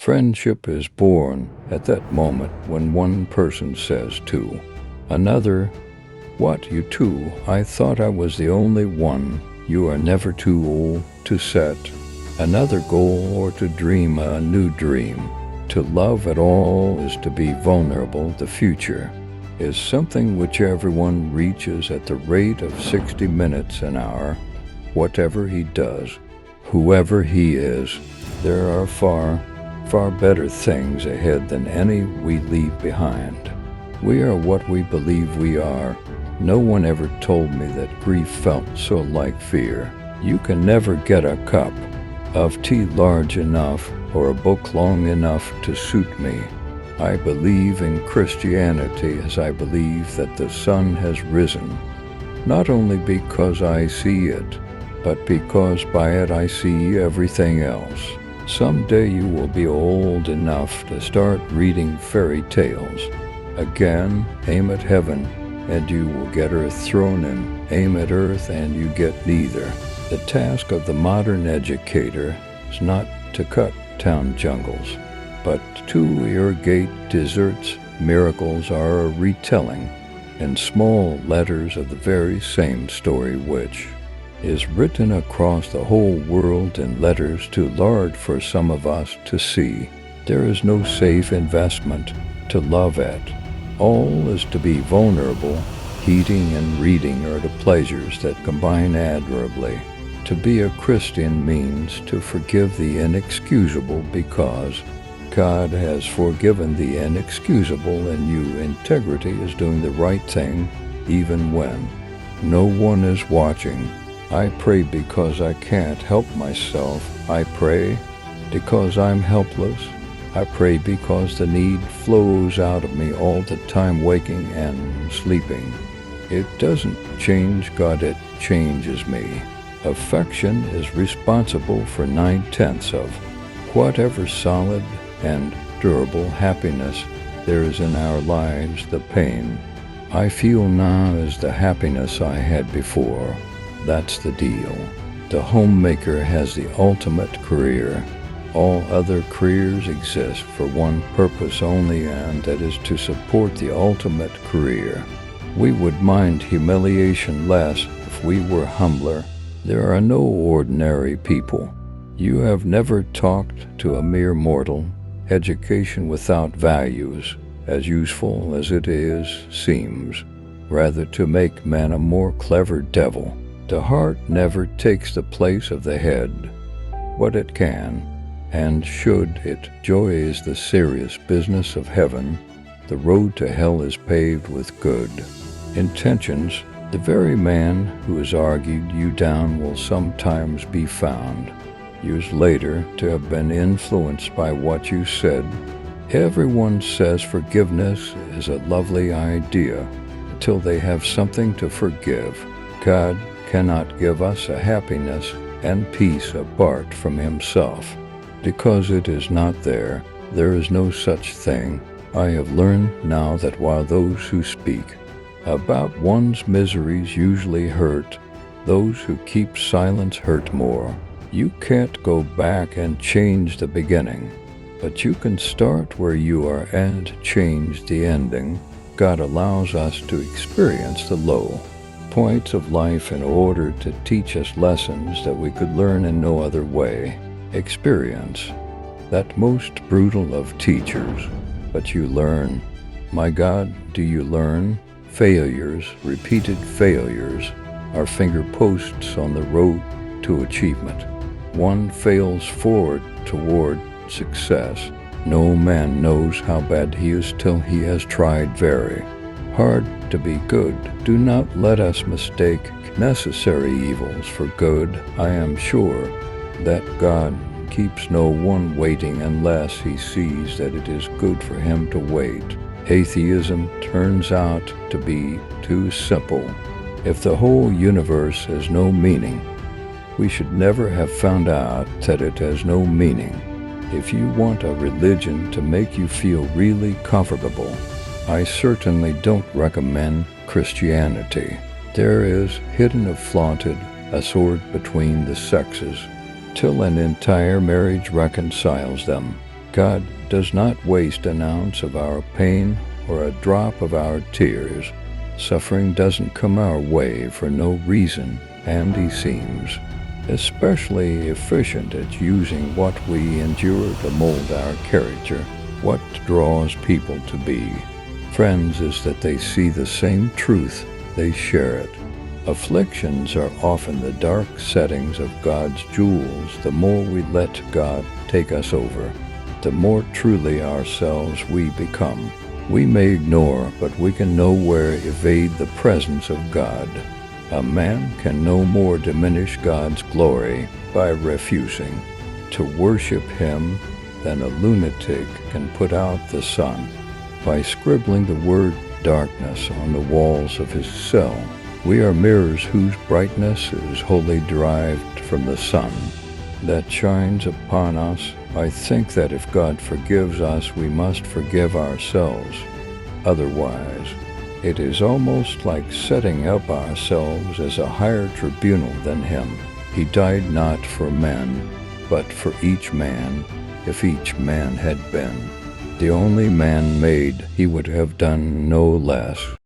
Friendship is born at that moment when one person says to another, "What, you too? I thought I was the only one." You are never too old to set another goal or to dream a new dream. To love at all is to be vulnerable. The future is something which everyone reaches at the rate of 60 minutes an hour. Whatever he does, whoever he is, there are far better things ahead than any we leave behind. We are what we believe we are. No one ever told me that grief felt so like fear. You can never get a cup of tea large enough or a book long enough to suit me. I believe in Christianity as I believe that the sun has risen, not only because I see it, but because by it I see everything else. Someday you will be old enough to start reading fairy tales. Again, aim at heaven, and you will get earth thrown in. Aim at earth, and you get neither. The task of the modern educator is not to cut town jungles, but to irrigate deserts. Miracles are a retelling in small letters of the very same story which is written across the whole world in letters too large for some of us to see. There is no safe investment to love at. All is to be vulnerable. Eating and reading are the pleasures that combine admirably. To be a Christian means to forgive the inexcusable because God has forgiven the inexcusable, and you. Integrity is doing the right thing even when no one is watching. I pray because I can't help myself. I pray because I'm helpless. I pray because the need flows out of me all the time, waking and sleeping. It doesn't change God, it changes me. Affection is responsible for 9/10 of whatever solid and durable happiness there is in our lives. The pain I feel now is the happiness I had before. That's the deal. The homemaker has the ultimate career. All other careers exist for one purpose only, and that is to support the ultimate career. We would mind humiliation less if we were humbler. There are no ordinary people. You have never talked to a mere mortal. Education without values, as useful as it is, seems rather to make man a more clever devil. The heart never takes the place of the head. What it can and should it. Joy is the serious business of heaven. The road to hell is paved with good intentions. The very man who has argued you down will sometimes be found, years later, to have been influenced by what you said. Everyone says forgiveness is a lovely idea until they have something to forgive. God cannot give us a happiness and peace apart from himself. Because it is not there, there is no such thing. I have learned now that while those who speak about one's miseries usually hurt, those who keep silence hurt more. You can't go back and change the beginning, but you can start where you are and change the ending. God allows us to experience the low points of life in order to teach us lessons that we could learn in no other way. Experience, that most brutal of teachers, but you learn. My God, do you learn? Failures, repeated failures, are finger posts on the road to achievement. One fails forward toward success. No man knows how bad he is till he has tried very hard to be good. Do not let us mistake necessary evils for good. I am sure that God keeps no one waiting unless he sees that it is good for him to wait. Atheism turns out to be too simple. If the whole universe has no meaning, we should never have found out that it has no meaning. If you want a religion to make you feel really comfortable, I certainly don't recommend Christianity. There is hidden or flaunted a sword between the sexes till an entire marriage reconciles them. God does not waste an ounce of our pain or a drop of our tears. Suffering doesn't come our way for no reason, and He seems especially efficient at using what we endure to mold our character. What draws people to be friends is that they see the same truth, they share it. Afflictions are often the dark settings of God's jewels. The more we let God take us over, the more truly ourselves we become. We may ignore, but we can nowhere evade the presence of God. A man can no more diminish God's glory by refusing to worship Him than a lunatic can put out the sun by scribbling the word darkness on the walls of his cell. We are mirrors whose brightness is wholly derived from the sun that shines upon us. I think that if God forgives us, we must forgive ourselves. Otherwise, it is almost like setting up ourselves as a higher tribunal than Him. He died not for men, but for each man. If each man had been the only man made, He would have done no less.